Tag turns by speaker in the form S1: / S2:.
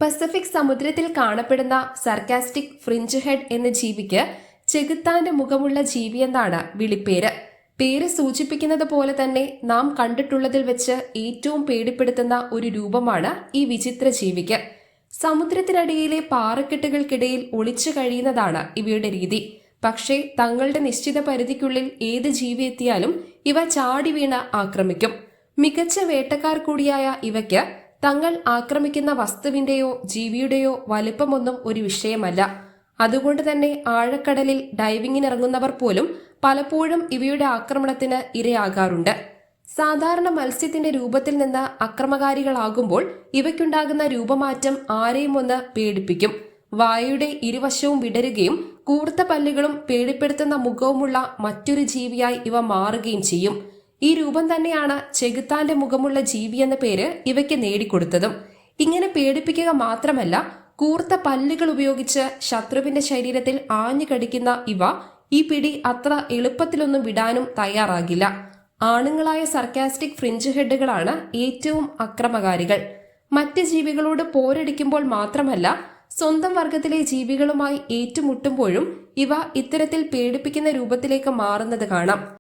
S1: Pacific സമുദ്രത്തിൽ കാണപ്പെടുന്ന sarcastic fringe head എന്ന ജീവിക്ക് ചെകുത്താന്റെ മുഖമുള്ള ജീവിയെന്നാണ് വിളിപ്പേര്. പേര് സൂചിപ്പിക്കുന്നത് പോലെ തന്നെ നാം കണ്ടിട്ടുള്ളതിൽ വെച്ച് ഏറ്റവും പേടിപ്പെടുത്തുന്ന ഒരു രൂപമാണ് ഈ വിചിത്ര ജീവിക്ക്. സമുദ്രത്തിനടിയിലെ പാറക്കെട്ടുകൾക്കിടയിൽ ഒളിച്ചു കഴിയുന്നതാണ് ഇവയുടെ രീതി. പക്ഷേ തങ്ങളുടെ നിശ്ചിത പരിധിക്കുള്ളിൽ ഏത് ജീവി എത്തിയാലും ഇവ ചാടി വീണ് ആക്രമിക്കും. മികച്ച വേട്ടക്കാർ കൂടിയായ ഇവയ്ക്ക് തങ്ങൾ ആക്രമിക്കുന്ന വസ്തുവിന്റെയോ ജീവിയുടെയോ വലിപ്പമൊന്നും ഒരു വിഷയമല്ല. അതുകൊണ്ട് തന്നെ ആഴക്കടലിൽ ഡൈവിങ്ങിനിറങ്ങുന്നവർ പോലും പലപ്പോഴും ഇവയുടെ ആക്രമണത്തിന് ഇരയാകാറുണ്ട്. സാധാരണ മത്സ്യത്തിന്റെ രൂപത്തിൽ നിന്ന് അക്രമകാരികളാകുമ്പോൾ ഇവയ്ക്കുണ്ടാകുന്ന രൂപമാറ്റം ആരെയും ഒന്ന് പേടിപ്പിക്കും. വായയുടെ ഇരുവശവും വിടരുകയും കൂർത്ത പല്ലുകളും പേടിപ്പെടുത്തുന്ന മുഖവുമുള്ള മറ്റൊരു ജീവിയായി ഇവ മാറുകയും ചെയ്യും. ഈ രൂപം തന്നെയാണ് ചെകുത്താന്റെ മുഖമുള്ള ജീവി എന്ന പേര് ഇവയ്ക്ക് നേടിക്കൊടുത്തതും. ഇങ്ങനെ പേടിപ്പിക്കുക മാത്രമല്ല, കൂർത്ത പല്ലുകൾ ഉപയോഗിച്ച് ശത്രുവിന്റെ ശരീരത്തിൽ ആഞ്ഞു കടിക്കുന്ന ഇവ ഈ പിടി അത്ര എളുപ്പത്തിലൊന്നും വിടാനും തയ്യാറാകില്ല. ആണുങ്ങളായ സർക്കാസ്റ്റിക് ഫ്രിഞ്ച് ഹെഡുകളാണ് ഏറ്റവും അക്രമകാരികൾ. മറ്റ് ജീവികളോട് പോരടിക്കുമ്പോൾ മാത്രമല്ല, സ്വന്തം വർഗത്തിലെ ജീവികളുമായി ഏറ്റുമുട്ടുമ്പോഴും ഇവ ഇത്തരത്തിൽ പേടിപ്പിക്കുന്ന രൂപത്തിലേക്ക് മാറുന്നത് കാണാം.